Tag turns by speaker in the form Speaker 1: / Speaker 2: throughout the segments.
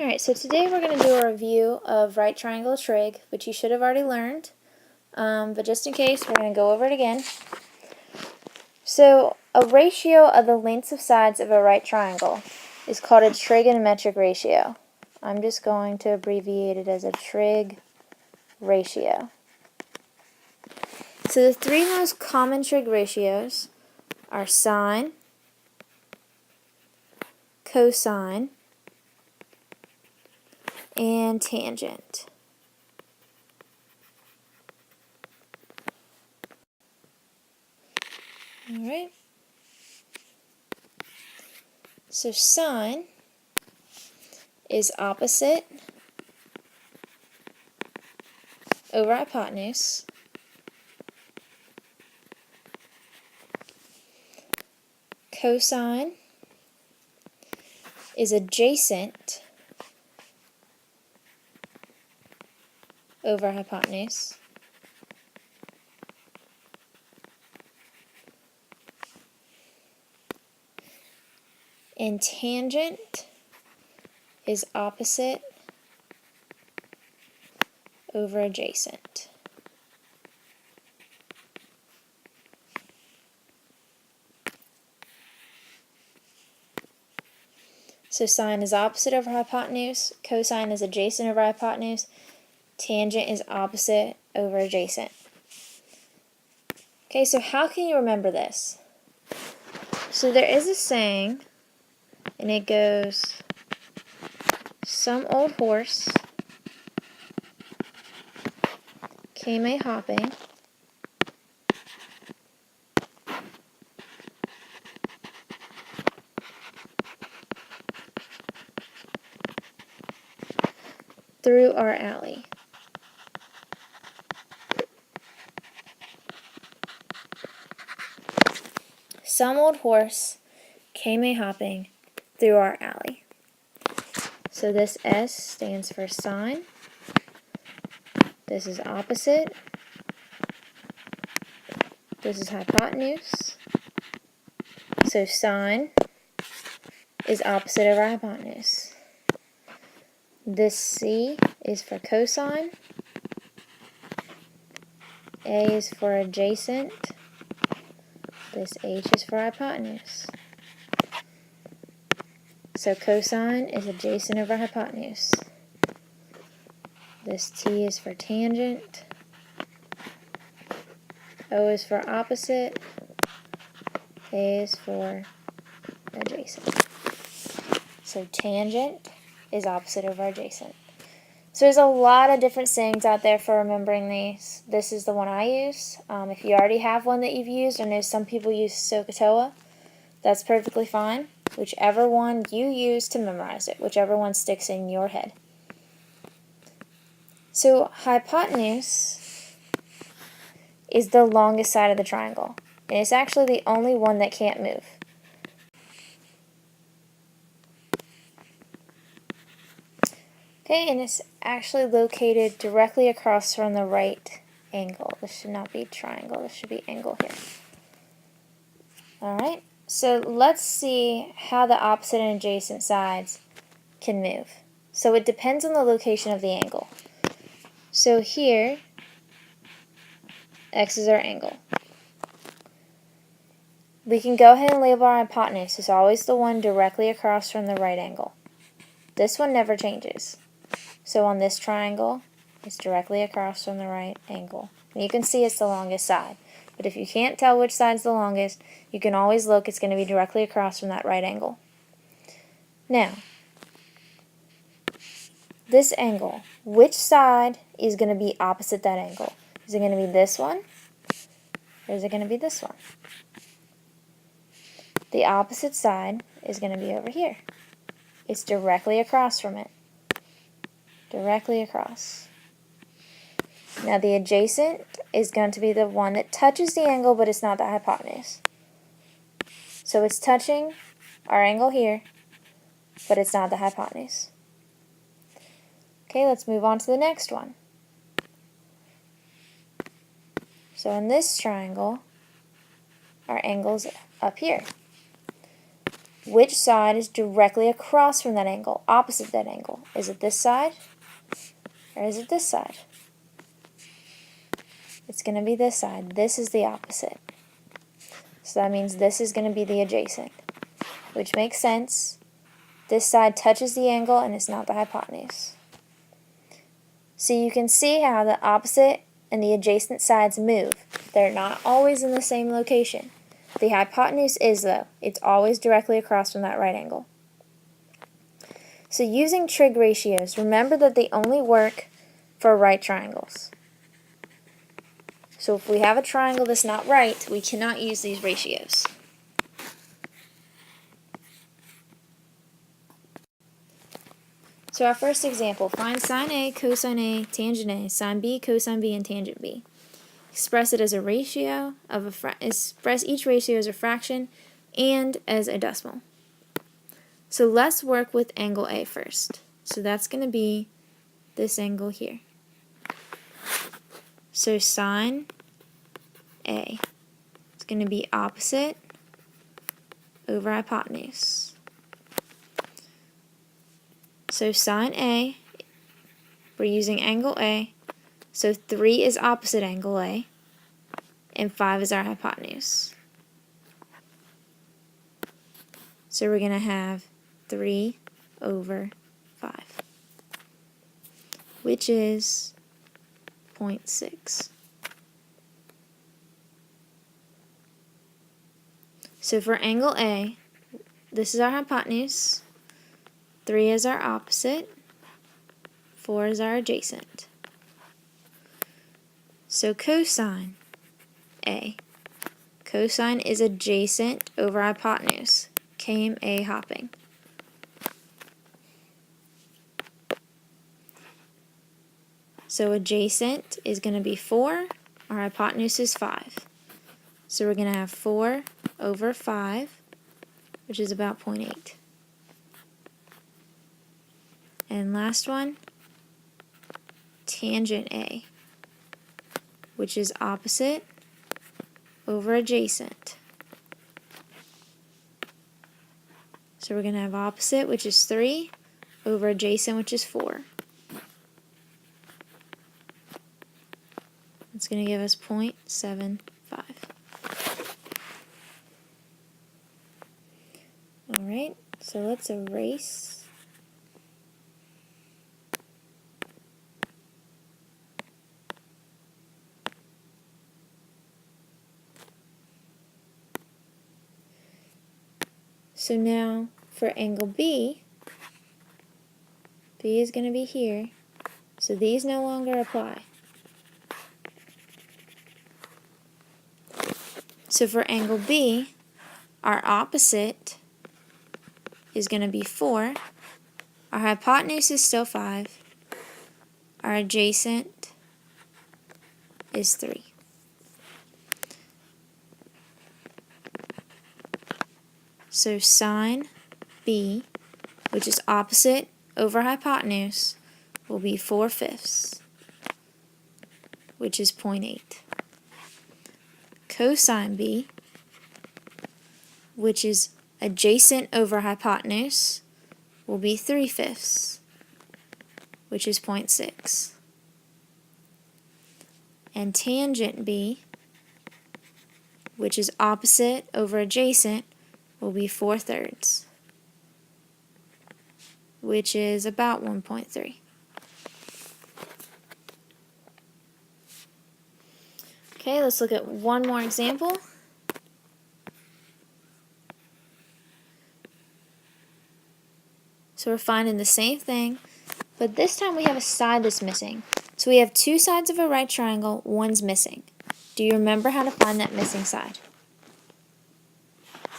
Speaker 1: Alright, so today we're going to do a review of right triangle trig, which you should have already learned, but just in case, we're going to go over it again. So, a ratio of the lengths of sides of a right triangle is called a trigonometric ratio. I'm just going to abbreviate it as a trig ratio. So the three most common trig ratios are sine, cosine, and tangent. Alright, so sine is opposite over hypotenuse. Cosine is adjacent over hypotenuse. And tangent is opposite over adjacent. So sine is opposite over hypotenuse, cosine is adjacent over hypotenuse, tangent is opposite over adjacent. Okay, so how can you remember this? So there is a saying, and it goes, some old horse came a hopping, through our alley. Some old horse came a hopping through our alley. So this S stands for sine. This is opposite. This is hypotenuse. So sine is opposite over hypotenuse. This C is for cosine. A is for adjacent. This H is for hypotenuse. So cosine is adjacent over hypotenuse. This T is for tangent. O is for opposite. A is for adjacent. So tangent is opposite over adjacent. So there's a lot of different sayings out there for remembering these. This is the one I use. If you already have one that you've used, I know some people use SOHCAHTOA. That's perfectly fine. Whichever one you use to memorize it, whichever one sticks in your head. So hypotenuse is the longest side of the triangle, and it's actually the only one that can't move. Okay, and it's actually located directly across from the right angle. This should not be triangle, this should be angle here. Alright, so let's see how the opposite and adjacent sides can move. So it depends on the location of the angle. So here, X is our angle. We can go ahead and label our hypotenuse. It's always the one directly across from the right angle. This one never changes. So on this triangle, it's directly across from the right angle. And you can see it's the longest side. But if you can't tell which side's the longest, you can always look. It's going to be directly across from that right angle. Now, this angle, which side is going to be opposite that angle? Is it going to be this one? Or is it going to be this one? The opposite side is going to be over here. It's directly across from it. Directly across. Now the adjacent is going to be the one that touches the angle, but it's not the hypotenuse. So it's touching our angle here, but it's not the hypotenuse. Okay, let's move on to the next one. So in this triangle, our angle's up here. which side is directly across from that angle, opposite that angle? Is it this side or is it this side? It's going to be this side. This is the opposite. So that means this is going to be the adjacent, which makes sense. This side touches the angle and it's not the hypotenuse. So you can see how the opposite and the adjacent sides move. They're not always in the same location. The hypotenuse is, though. It's always directly across from that right angle. So using trig ratios, remember that they only work for right triangles. So if we have a triangle that's not right, we cannot use these ratios. So our first example, find sine A, cosine A, tangent A, sine B, cosine B, and tangent B. Express it as a ratio of express each ratio as a fraction and as a decimal. So let's work with angle A first. So that's going to be this angle here. So sine A is going to be opposite over hypotenuse. So sine A, we're using angle A, so 3 is opposite angle A, and 5 is our hypotenuse. So we're going to have 3 over 5, which is 0.6. So for angle A, this is our hypotenuse, 3 is our opposite, 4 is our adjacent. So cosine A. Cosine is adjacent over hypotenuse. Came A hopping. So adjacent is going to be 4. Our hypotenuse is 5. So we're going to have 4 over 5, which is about 0.8. And last one, tangent A, which is opposite over adjacent. So we're going to have opposite, which is 3, over adjacent, which is 4. It's going to give us 0.75. Alright, so let's erase. So now for angle B, B is going to be here, so these no longer apply. So for angle B, our opposite is going to be 4, our hypotenuse is still 5, our adjacent is 3. So sine B, which is opposite over hypotenuse, will be 4/5, which is 0.8. Cosine B, which is adjacent over hypotenuse, will be 3/5, which is 0.6. And tangent B, which is opposite over adjacent, will be 4/3, which is about 1.3. Okay, let's look at one more example. So we're finding the same thing, but this time we have a side that's missing. So we have two sides of a right triangle, one's missing. Do you remember how to find that missing side?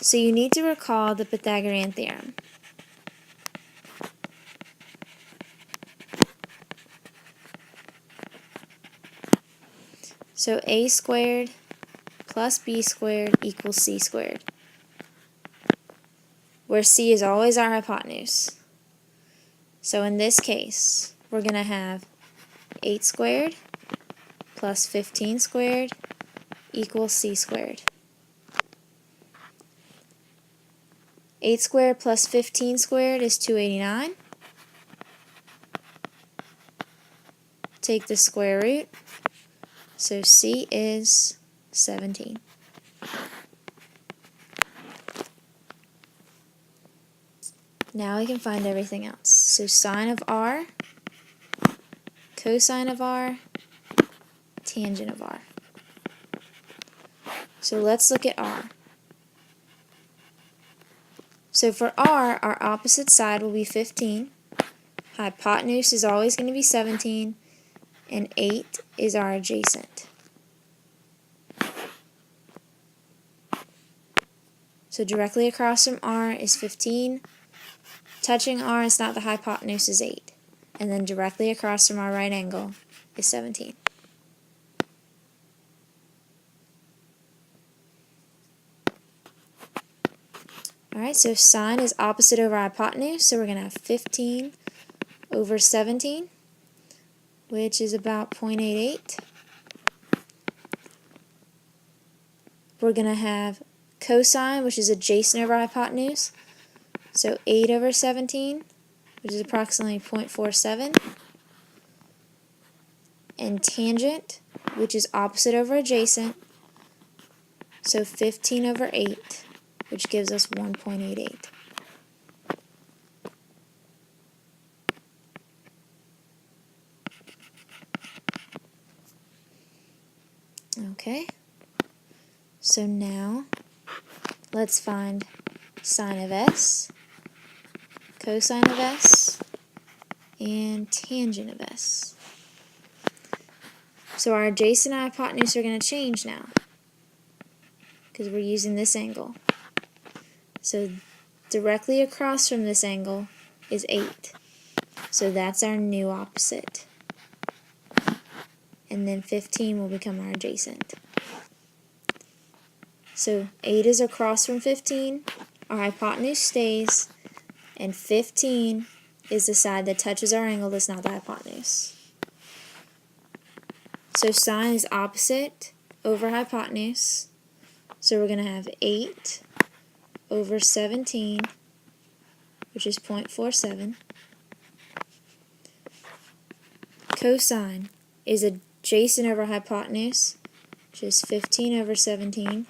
Speaker 1: So you need to recall the Pythagorean theorem. So a squared plus b squared equals c squared, where c is always our hypotenuse. So in this case, we're going to have 8 squared plus 15 squared equals c squared. 8 squared plus 15 squared is 289. Take the square root, so C is 17. Now we can find everything else. So sine of r, cosine of r, tangent of r. So let's look at r. So for r, our opposite side will be 15. Hypotenuse is always going to be 17. And 8 is our adjacent. So directly across from r is 15. Touching r is not the hypotenuse is 8. And then directly across from our right angle is 17. Alright, so sine is opposite over hypotenuse, so we're going to have 15 over 17, which is about 0.88. We're going to have cosine, which is adjacent over hypotenuse, so 8 over 17, which is approximately 0.47. And tangent, which is opposite over adjacent, so 15 over 8, which gives us 1.88. Okay, so now let's find sine of s, cosine of s, and tangent of s. So our adjacent and hypotenuse are going to change now because we're using this angle. So directly across from this angle is 8. So that's our new opposite. And then 15 will become our adjacent. So 8 is across from 15, our hypotenuse stays, and 15 is the side that touches our angle that's not the hypotenuse. So sine is opposite over hypotenuse, so we're going to have 8 over 17, which is 0.47. Cosine is adjacent over hypotenuse, which is 15 over 17,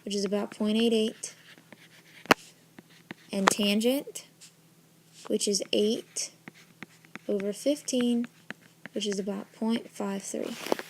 Speaker 1: which is about 0.88. And tangent, which is 8 over 15, which is about 0.53.